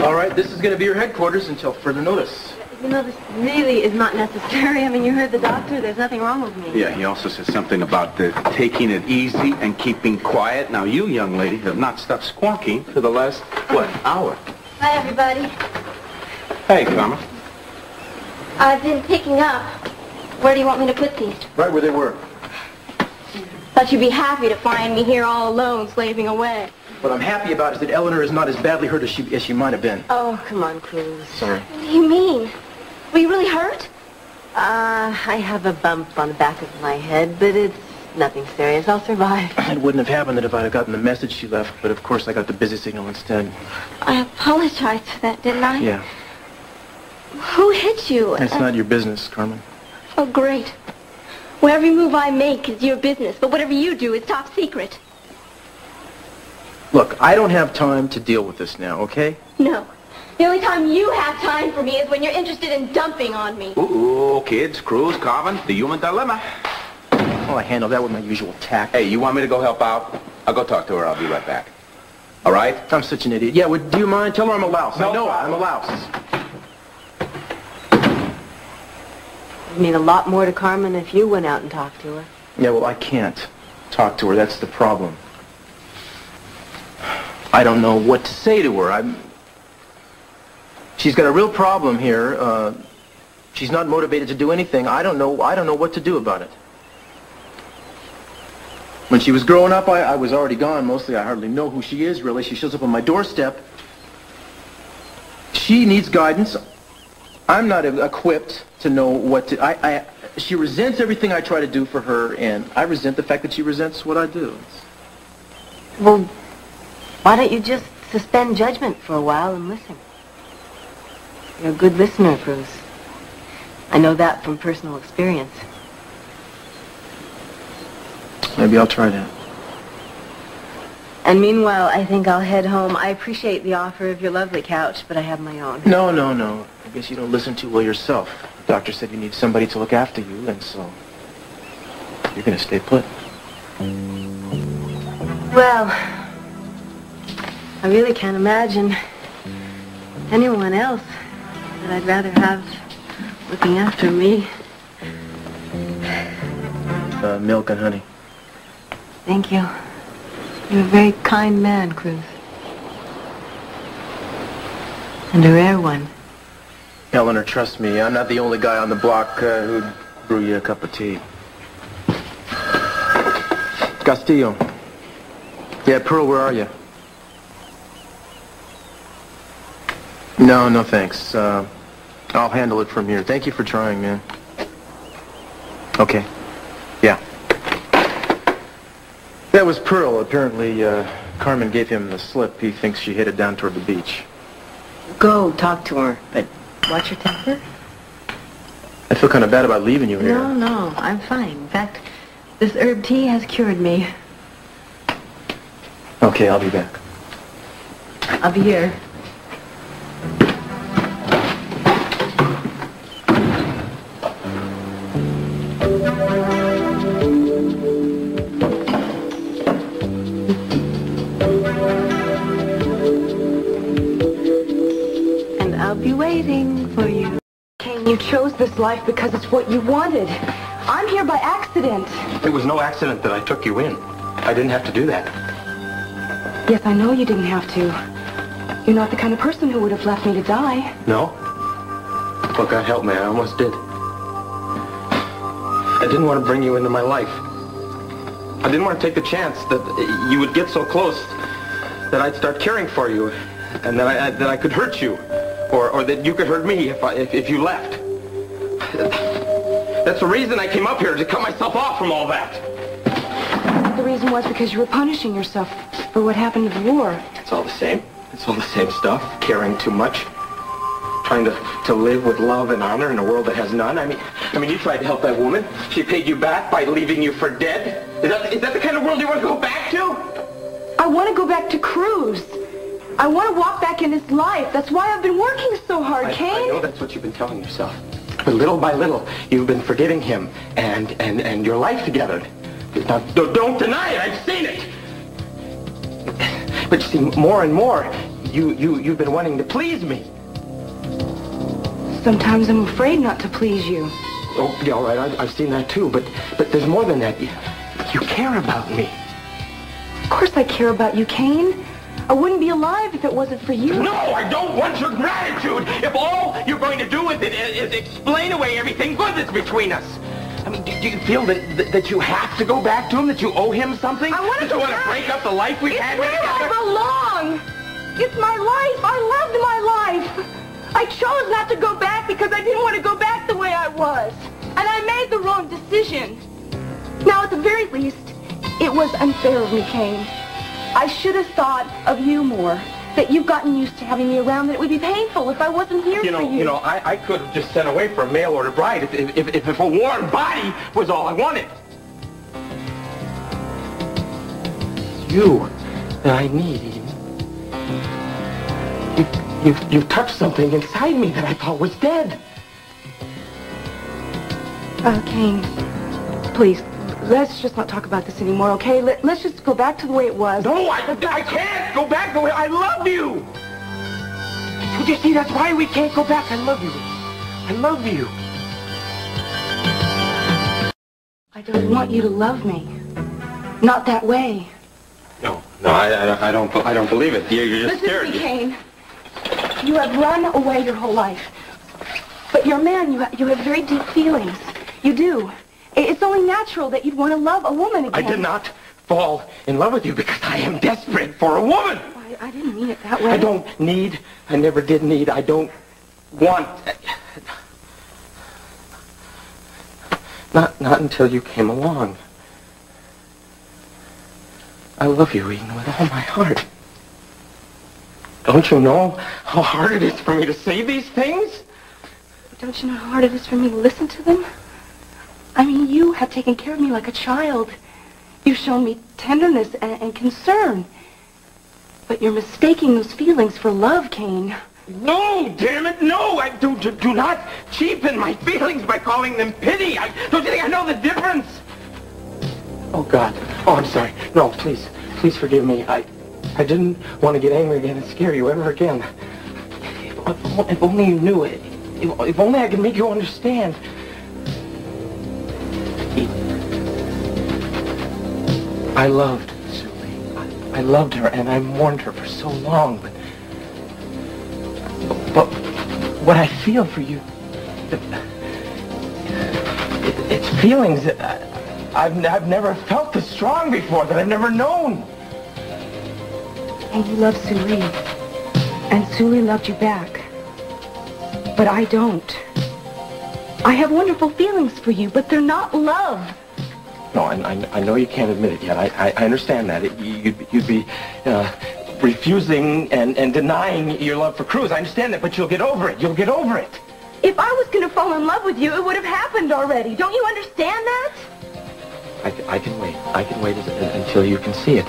All right, this is going to be your headquarters until further notice. You know, this really is not necessary. I mean, you heard the doctor. There's nothing wrong with me. Yeah, he also says something about taking it easy and keeping quiet. Now, you, young lady, have not stopped squawking for the last, hour? Hi, everybody. Hey, Carmen. I've been picking up. Where do you want me to put these? Right where they were. Thought you'd be happy to find me here all alone, slaving away. What I'm happy about is that Eleanor is not as badly hurt as she might have been. Oh, come on, Cruz. Sorry. What do you mean? Were you really hurt? I have a bump on the back of my head, but it's nothing serious. I'll survive. It wouldn't have happened if I'd have gotten the message she left, but of course I got the busy signal instead. I apologized for that, didn't I? Yeah. Who hit you? It's not your business, Carmen. Oh, great. Well, every move I make is your business, but whatever you do is top secret. Look, I don't have time to deal with this now, okay? No. The only time you have time for me is when you're interested in dumping on me. Ooh, kids, Cruz, Carmen, the human dilemma. Well, I handle that with my usual tact. Hey, you want me to go help out? I'll go talk to her. I'll be right back. All right? I'm such an idiot. Yeah, do you mind? Tell her I'm a louse. No, I know I'm a louse. It'd mean a lot more to Carmen if you went out and talked to her. Yeah, well, I can't talk to her. That's the problem. I don't know what to say to her. She's got a real problem here. She's not motivated to do anything. I don't know what to do about it. When she was growing up, I was already gone. Mostly, I hardly know who she is, really. She shows up on my doorstep. She needs guidance. I'm not equipped to know what to... She resents everything I try to do for her, and I resent the fact that she resents what I do. Well, why don't you just suspend judgment for a while and listen? You're a good listener, Cruz. I know that from personal experience. Maybe I'll try that. And meanwhile, I think I'll head home. I appreciate the offer of your lovely couch, but I have my own. No. I guess you don't listen too well yourself. The doctor said you need somebody to look after you, and so you're going to stay put. Well, I really can't imagine anyone else that I'd rather have looking after me. Milk and honey. Thank you. You're a very kind man, Cruz. And a rare one. Eleanor, trust me, I'm not the only guy on the block who'd brew you a cup of tea. Castillo. Yeah, Pearl, where are you? No, thanks. I'll handle it from here. Thank you for trying, man. Okay. Yeah. That was Pearl. Apparently, Carmen gave him the slip. He thinks she headed down toward the beach. Go talk to her, but watch your temper. I feel kind of bad about leaving you here. No, I'm fine. In fact, this herb tea has cured me. Okay, I'll be back. I'll be here. And I'll be waiting for you. Kane, you chose this life because it's what you wanted. I'm here by accident. It was no accident that I took you in. I didn't have to do that. Yes, I know you didn't have to. You're not the kind of person who would have left me to die. No? Well, God help me, I almost did. I didn't want to bring you into my life. I didn't want to take the chance that you would get so close that I'd start caring for you, and that I could hurt you, or that you could hurt me if you left. That's the reason I came up here, to cut myself off from all that. The reason was because you were punishing yourself for what happened in the war. It's all the same. It's all the same stuff. Caring too much. Trying to live with love and honor in a world that has none. I mean, you tried to help that woman. She paid you back by leaving you for dead. Is that the kind of world you want to go back to? I want to go back to Cruz. I want to walk back in his life. That's why I've been working so hard, Kane. I know that's what you've been telling yourself. But little by little, you've been forgetting him and your life together. Now, don't deny it. I've seen it. But you see, more and more, you've been wanting to please me. Sometimes I'm afraid not to please you. Oh, yeah, all right, I've seen that too, but there's more than that. You care about me. Of course I care about you, Kane. I wouldn't be alive if it wasn't for you. No, I don't want your gratitude. If all you're going to do is explain away everything good that's between us. I mean, do you feel that you have to go back to him, that you owe him something? I want to want to break up the life we've had together. It's where I belong. It's my life. I loved my life. I chose not to go back because I didn't want to go back the way I was. And I made the wrong decision. Now, at the very least, it was unfair of me, Kane. I should have thought of you more. That you've gotten used to having me around, that it would be painful if I wasn't here for you. You know, I could have just sent away for a mail-order bride if a warm body was all I wanted. You that I need, Eden. You've touched something inside me that I thought was dead. Kane, please, let's just not talk about this anymore, okay? Let's just go back to the way it was. No, I can't go back the way I love you. Don't you see, that's why we can't go back. I love you. I love you. I don't want you to love me. Not that way. No, I don't believe it. You're just scared. Listen to me, Kane. You have run away your whole life. But you're a man. You have very deep feelings. You do. It's only natural that you'd want to love a woman again. I did not fall in love with you because I am desperate for a woman. I didn't mean it that way. I don't need, I never did need, I don't want. Not until you came along. I love you, Eden, with all my heart. Don't you know how hard it is for me to say these things? Don't you know how hard it is for me to listen to them? I mean, you have taken care of me like a child. You've shown me tenderness and concern. But you're mistaking those feelings for love, Kane. No, damn it, no! I do not cheapen my feelings by calling them pity. Don't you think I know the difference? Oh, God. Oh, I'm sorry. No, please forgive me. I didn't want to get angry again and scare you ever again. If only you knew it. If only I could make you understand. I loved Sulie. I loved her, and I mourned her for so long, but what I feel for you, it's feelings that I've never felt this strong before, that I've never known. And you love Sulie, and Sulie loved you back, but I don't. I have wonderful feelings for you, but they're not love. No, I know you can't admit it yet. I understand that. You'd be refusing and denying your love for Cruz. I understand that, but you'll get over it. You'll get over it. If I was going to fall in love with you, it would have happened already. Don't you understand that? I can wait. I can wait until you can see it.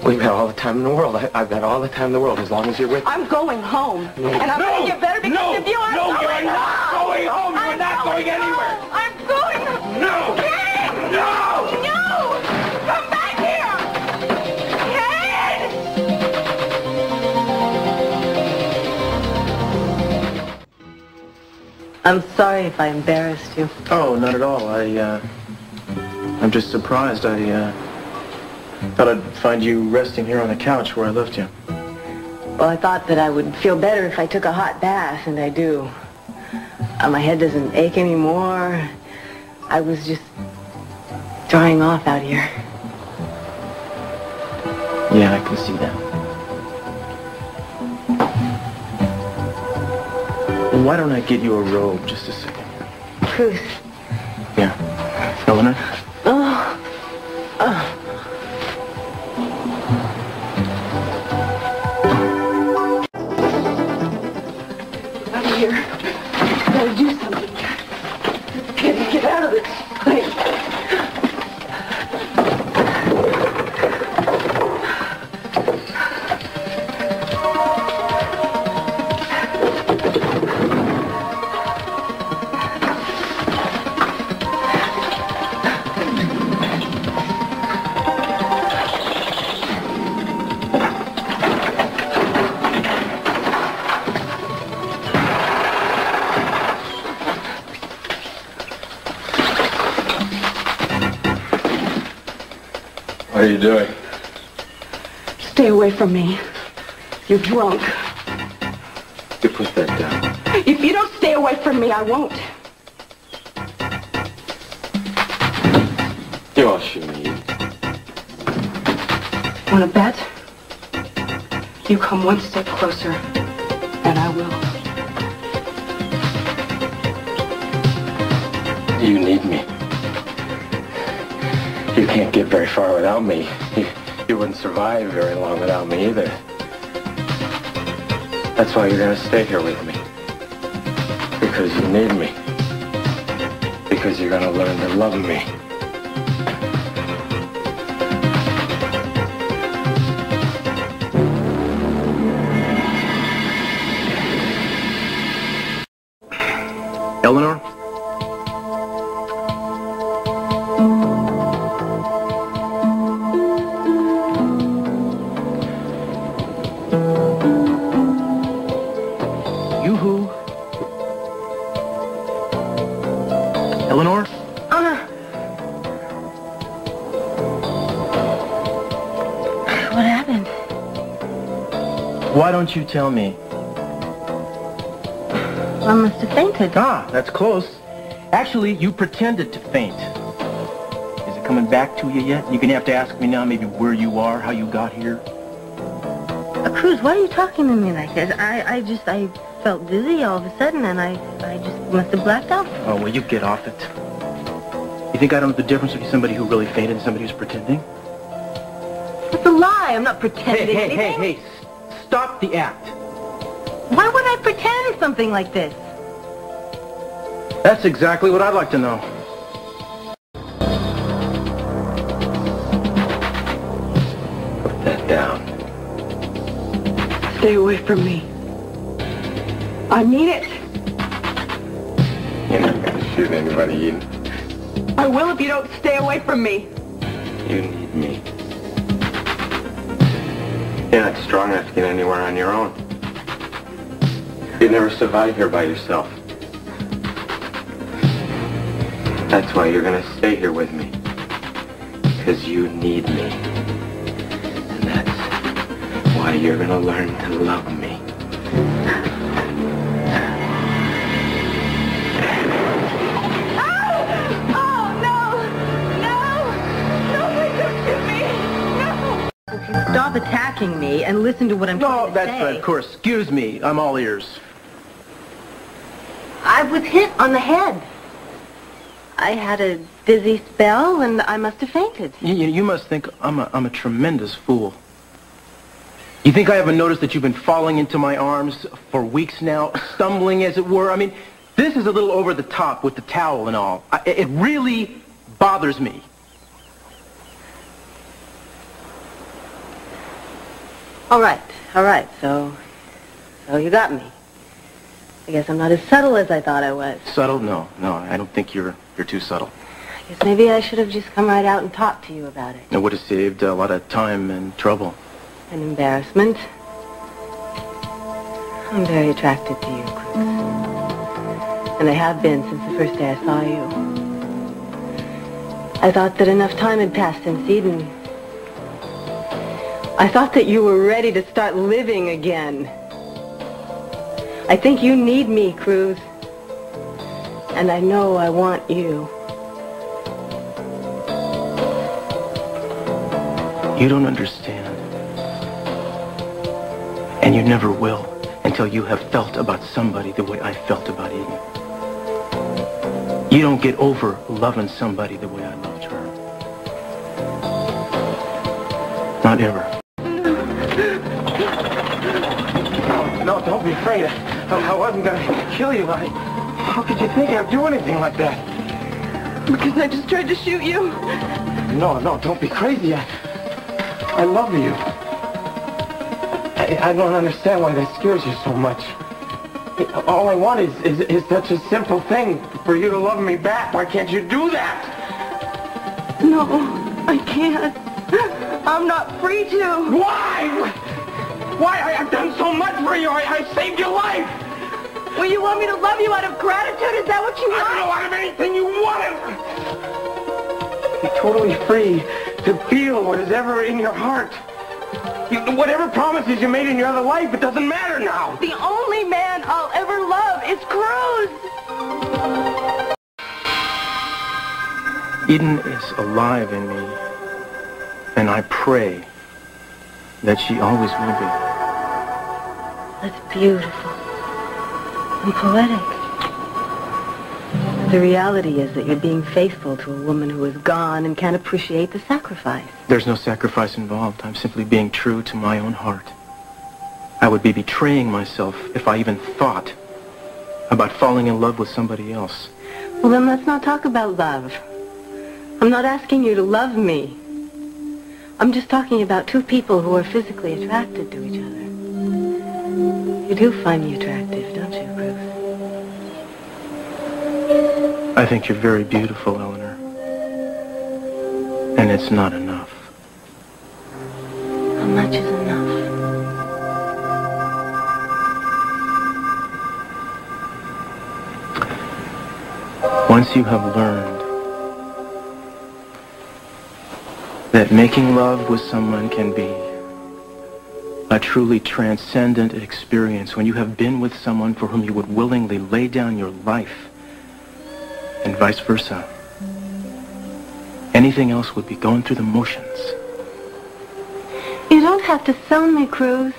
We've had all the time in the world. I've got all the time in the world as long as you're with me. I'm going home. No, and I'm going to get better because of you. I'm you're going not home. going home. You're not going anywhere. I'm going home. No. Kane! No! No! Come back here! Kane! I'm sorry if I embarrassed you. Oh, not at all. I'm just surprised. I thought I'd find you resting here on the couch where I left you. Well, I thought that I would feel better if I took a hot bath, and I do. My head doesn't ache anymore. I was just drying off out here. Yeah, I can see that. Well, why don't I get you a robe just a second? Cruz. Yeah. Eleanor? Oh. Oh. Out of here. Gotta do something. Get out of this place. are you doing? Stay away from me. You're drunk. You put that down. If you don't stay away from me, I won't. You all shoot me. Want to bet? You come one step closer, and I will. You need me. You can't get very far without me. You wouldn't survive very long without me either. That's why you're gonna stay here with me. Because you need me. Because you're gonna learn to love me. Eleanor? Yoo-hoo. Eleanor? What happened? Why don't you tell me? I must have fainted. Ah, that's close. Actually, you pretended to faint. Is it coming back to you yet? You're going to have to ask me now maybe where you are, how you got here. Cruz, why are you talking to me like this? I felt dizzy all of a sudden, and I just must have blacked out. Oh, well, you get off it. You think I don't know the difference between somebody who really fainted and somebody who's pretending? It's a lie. I'm not pretending anything. Hey, stop the act. Why would I pretend something like this? That's exactly what I'd like to know. Put that down. Stay away from me. I mean it. You're not gonna shoot anybody, Eden. I will if you don't stay away from me. You need me. You're not strong enough to get anywhere on your own. You'd never survive here by yourself. That's why you're gonna stay here with me. Because you need me. And that's why you're gonna learn to love me. Stop attacking me and listen to what I'm trying to say. No, that's of course. Excuse me. I'm all ears. I was hit on the head. I had a dizzy spell, and I must have fainted. You must think I'm a tremendous fool. You think I haven't noticed that you've been falling into my arms for weeks now, stumbling as it were? I mean, this is a little over the top with the towel and all. It really bothers me. All right. So you got me. I guess I'm not as subtle as I thought I was. Subtle? No, I don't think you're too subtle. I guess maybe I should have just come right out and talked to you about it. It would have saved a lot of time and trouble. And embarrassment. I'm very attracted to you, Cruz. And I have been since the first day I saw you. I thought that enough time had passed since Eden. I thought that you were ready to start living again. I think you need me, Cruz. And I know I want you. You don't understand. And you never will until you have felt about somebody the way I felt about Eden. You don't get over loving somebody the way I loved her. Not ever. No, don't be afraid. I wasn't going to kill you. How could you think I'd do anything like that? Because I just tried to shoot you. No, don't be crazy. I love you. I don't understand why that scares you so much. All I want is such a simple thing, for you to love me back. Why can't you do that? No, I can't. I'm not free to. Why? Why? I've done so much for you. I saved your life. Well, you want me to love you out of gratitude? Is that what you want? I don't know out of anything you want. Be totally free to feel what is ever in your heart. Whatever promises you made in your other life, it doesn't matter now. The only man I'll ever love is Cruz. Eden is alive in me, and I pray that she always will be. That's beautiful and poetic. The reality is that you're being faithful to a woman who is gone and can't appreciate the sacrifice. There's no sacrifice involved. I'm simply being true to my own heart. I would be betraying myself if I even thought about falling in love with somebody else. Well, then let's not talk about love. I'm not asking you to love me. I'm just talking about two people who are physically attracted to each other. You do find me attractive, don't you, Cruz? I think you're very beautiful, Eleanor. And it's not enough. How much is enough? Once you have learned that making love with someone can be a truly transcendent experience, when you have been with someone for whom you would willingly lay down your life, and vice versa, anything else would be going through the motions. You don't have to sell me, Cruz.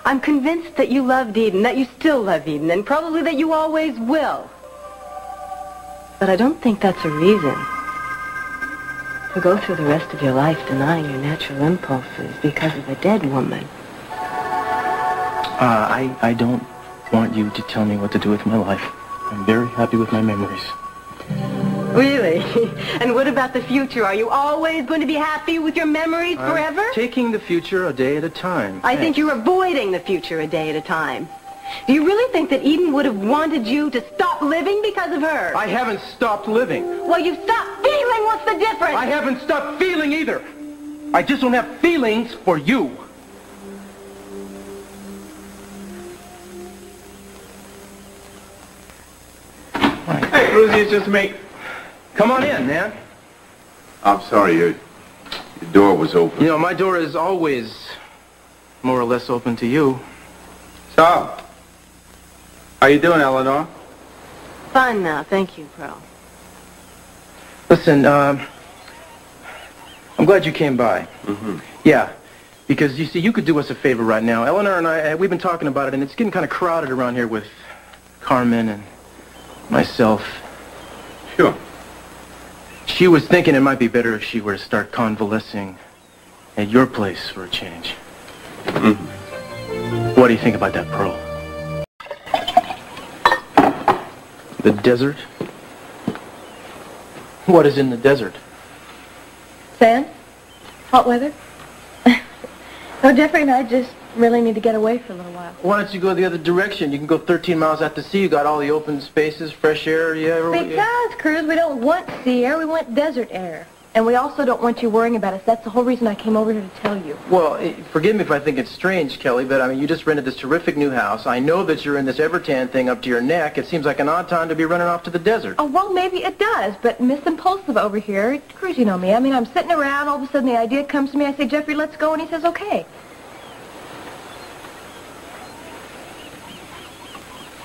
I'm convinced that you loved Eden, that you still love Eden, and probably that you always will. But I don't think that's a reason to go through the rest of your life denying your natural impulses because of a dead woman. I don't want you to tell me what to do with my life. I'm very happy with my memories. Really? And what about the future? Are you always going to be happy with your memories forever? Taking the future a day at a time. I think you're avoiding the future a day at a time. Do you really think that Eden would have wanted you to stop living because of her? I haven't stopped living. Well, you've stopped feeling. What's the difference? I haven't stopped feeling either. I just don't have feelings for you. Hey, Cruz, it's just me. Come on in, man. I'm sorry, your door was open. You know, my door is always more or less open to you. So, how you doing, Eleanor? Fine now, thank you, Pearl. Listen, I'm glad you came by. Mm-hmm. Yeah, because you see, you could do us a favor right now. Eleanor and I, we've been talking about it, and it's getting kind of crowded around here with Carmen and myself. Sure. She was thinking it might be better if she were to start convalescing at your place for a change. Mm-hmm. What do you think about that, Pearl? The desert? What is in the desert? Sand? Hot weather? No, Jeffrey and I just really need to get away for a little while. Why don't you go the other direction? You can go 13 miles out to sea. You got all the open spaces, fresh air. Because, Cruz, we don't want sea air, we want desert air. And we also don't want you worrying about us. That's the whole reason I came over here to tell you. Well, forgive me if I think it's strange, Kelly, but I mean, you just rented this terrific new house. I know that you're in this Evertan thing up to your neck. It seems like an odd time to be running off to the desert. Oh, well, maybe it does, but Miss Impulsive over here, Cruz, you know me. I mean, I'm sitting around, all of a sudden the idea comes to me. I say, Jeffrey, let's go, and he says, okay.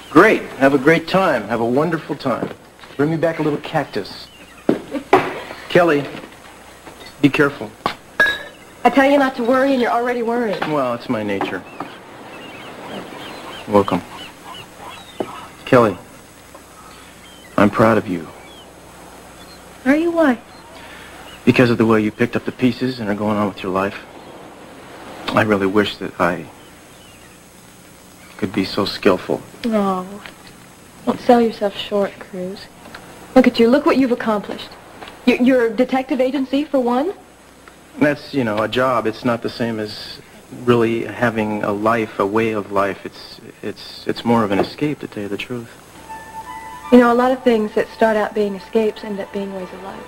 Great. Have a great time. Have a wonderful time. Bring me back a little cactus. Kelly, be careful. I tell you not to worry, and you're already worrying. Well, it's my nature. Welcome. Kelly, I'm proud of you. Are you? Why? Because of the way you picked up the pieces and are going on with your life. I really wish that I could be so skillful. No. Don't sell yourself short, Cruz. Look at you. Look what you've accomplished. Your detective agency, for one? That's, you know, a job. It's not the same as really having a life, a way of life. It's more of an escape, to tell you the truth. You know, a lot of things that start out being escapes end up being ways of life.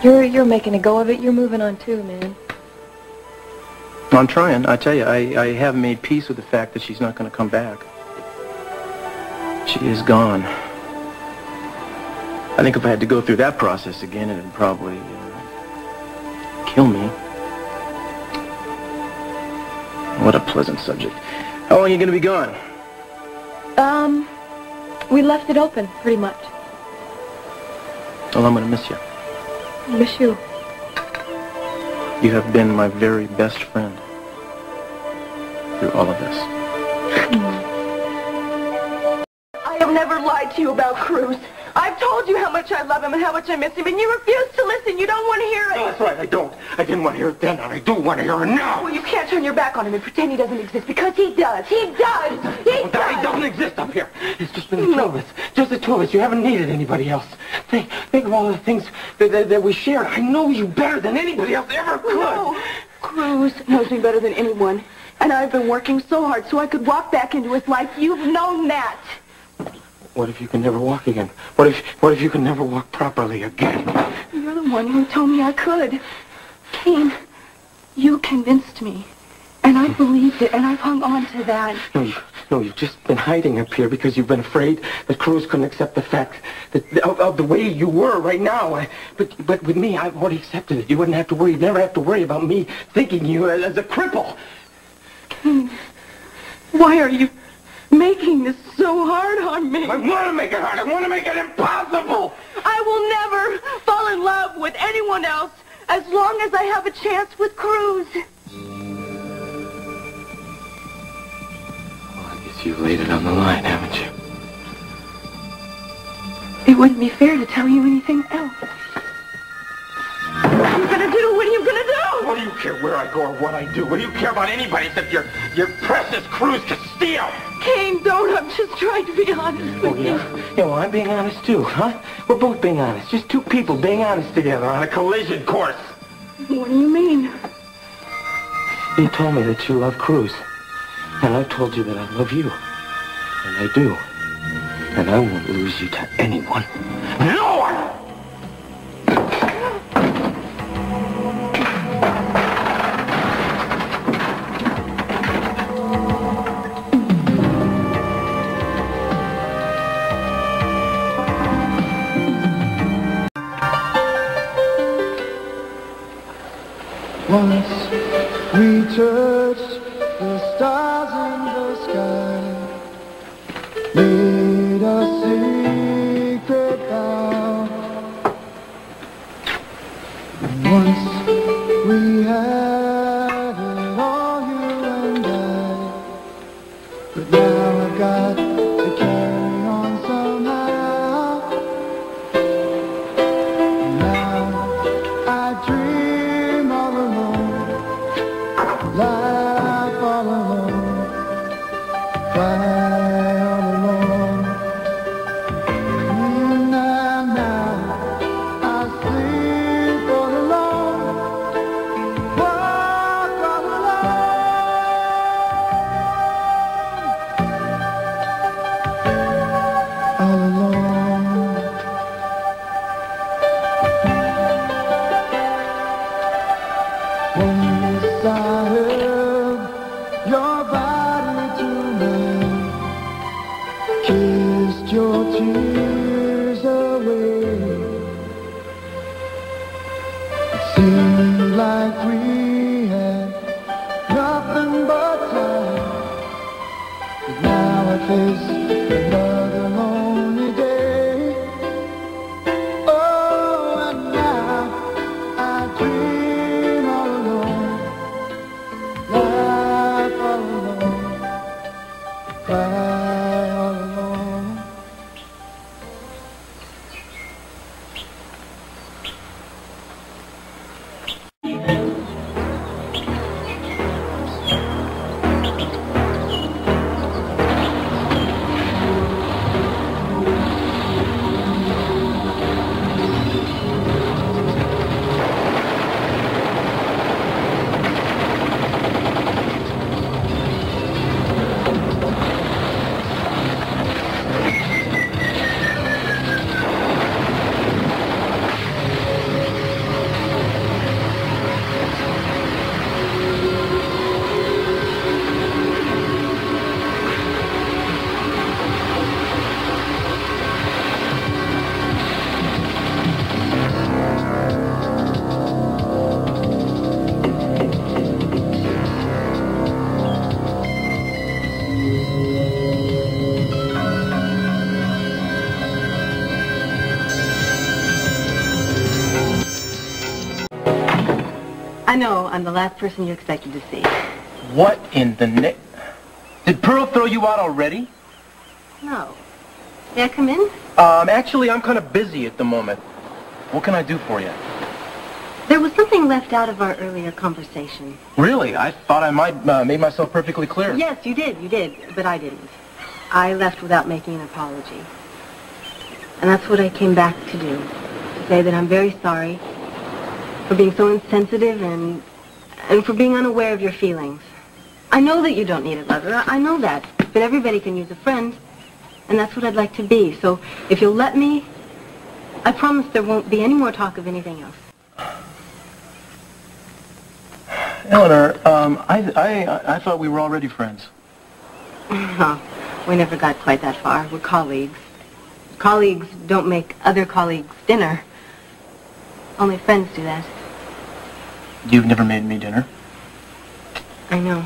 You're making a go of it. You're moving on too, man. I'm trying. I tell you, I have made peace with the fact that she's not going to come back. She is gone. I think if I had to go through that process again, it'd probably kill me. What a pleasant subject. How long are you going to be gone? We left it open, pretty much. Well, I'm going to miss you. Miss you. You have been my very best friend through all of this. I have never lied to you about Cruz. I've told you how much I love him and how much I miss him, and you refuse to listen. You don't want to hear it. No, that's right, I don't. I didn't want to hear it then, and I do want to hear it now. Well, you can't turn your back on him and pretend he doesn't exist, because he does. He does. He does. He doesn't exist up here. It's just been the two of us. Just the two of us. You haven't needed anybody else. Think of all the things that we shared. I know you better than anybody else ever could. No. Cruz knows me better than anyone, and I've been working so hard so I could walk back into his life. You've known that. What if you can never walk again? What if you can never walk properly again? You're the one who told me I could. Kane, you convinced me. And I believed it, and I've hung on to that. No, you've just been hiding up here because you've been afraid that Cruz couldn't accept the fact that of the way you were right now. But with me, I've already accepted it. You wouldn't have to worry. You'd never have to worry about me thinking you as a cripple. Kane, why are you making this so hard on me? I want to make it hard. I want to make it impossible. I will never fall in love with anyone else as long as I have a chance with Cruz. Well, I guess you've laid it on the line, haven't you? It wouldn't be fair to tell you anything else. What are you gonna do? What are you gonna do? What do you care where I go or what I do? What do you care about anybody except your precious Cruz Castillo? Kane, don't. I'm just trying to be honest with you. Yeah, well, I'm being honest too, huh? We're both being honest. Just two people being honest together on a collision course. What do you mean? You told me that you love Cruz. And I've told you that I love you. And I do. And I won't lose you to anyone. No one! Once we touched the stars in the sky, made a secret vow. And once we had it all, you and I. But now I've got to carry on somehow. Now I dream all alone, laugh all alone, cry all alone. And now I sleep all alone, walk all alone. Once I held your body to me, kissed your tears away. It seemed like we had nothing but time, but now I face another lonely day. Oh, and now I dream all alone, laugh all alone, cry all alone. I know, I'm the last person you expected to see. What in the Did Pearl throw you out already? No. May I come in? Actually, I'm kind of busy at the moment. What can I do for you? There was something left out of our earlier conversation. Really? I thought I might made myself perfectly clear. Yes, you did, but I didn't. I left without making an apology. And that's what I came back to do. To say that I'm very sorry for being so insensitive and for being unaware of your feelings. I know that you don't need a lover. I know that. But everybody can use a friend. And that's what I'd like to be. So if you'll let me, I promise there won't be any more talk of anything else. Eleanor, I thought we were already friends. No, we never got quite that far. We're colleagues. Colleagues don't make other colleagues dinner. Only friends do that. You've never made me dinner. I know.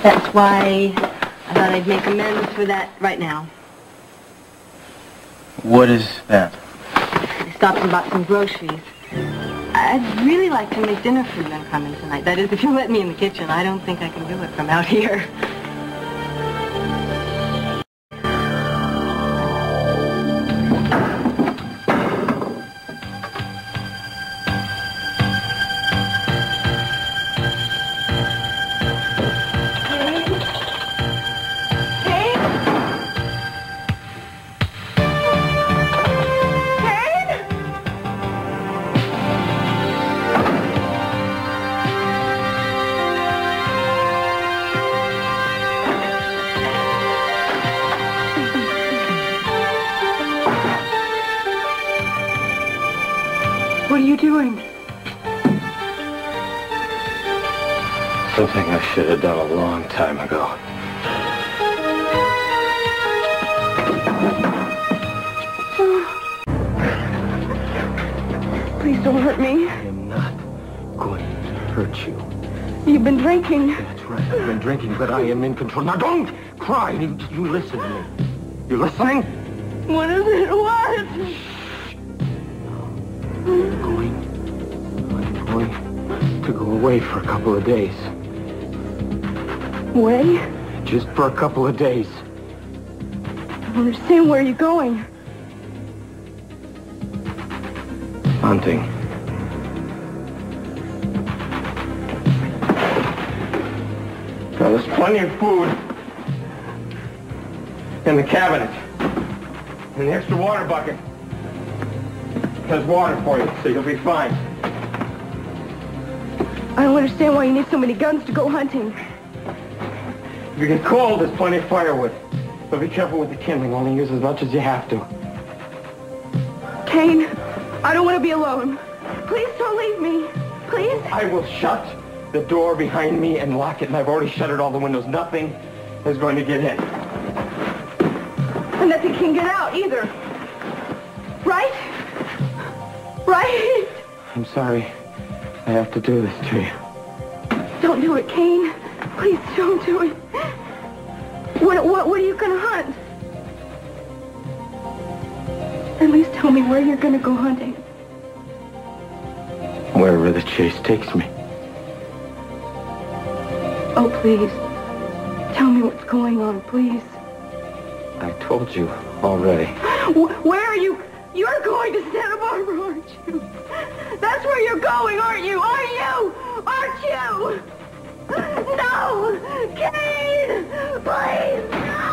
That's why I thought I'd make amends for that right now. What is that? I stopped and bought some groceries. I'd really like to make dinner for you and Carmen tonight. That is, if you let me in the kitchen. I don't think I can do it from out here. What are you doing? Something I should have done a long time ago. Please don't hurt me. I am not going to hurt you. You've been drinking. That's right. I've been drinking, but I am in control. Now don't cry. You listen to me. You listening? What is it? What? I'm going to go away for a couple of days. Way? Just for a couple of days. I don't understand. Where are you going? Hunting. Now, there's plenty of food in the cabinet. And the extra water bucket. There's water for you, so you'll be fine. I don't understand why you need so many guns to go hunting. If you get cold, there's plenty of firewood. But be careful with the kindling. Only use as much as you have to. Kane, I don't want to be alone. Please don't leave me. Please? I will shut the door behind me and lock it, and I've already shuttered all the windows. Nothing is going to get in. And nothing can get out either. Right? Right? I'm sorry I have to do this to you. Don't do it, Kane. Please don't do it. What are you going to hunt? At least tell me where you're going to go hunting. Wherever the chase takes me. Oh, please. Tell me what's going on, please. I told you already. Where are you? You're going to Santa Barbara, aren't you? That's where you're going, aren't you? Aren't you? Aren't you? No! Kane! Please, no!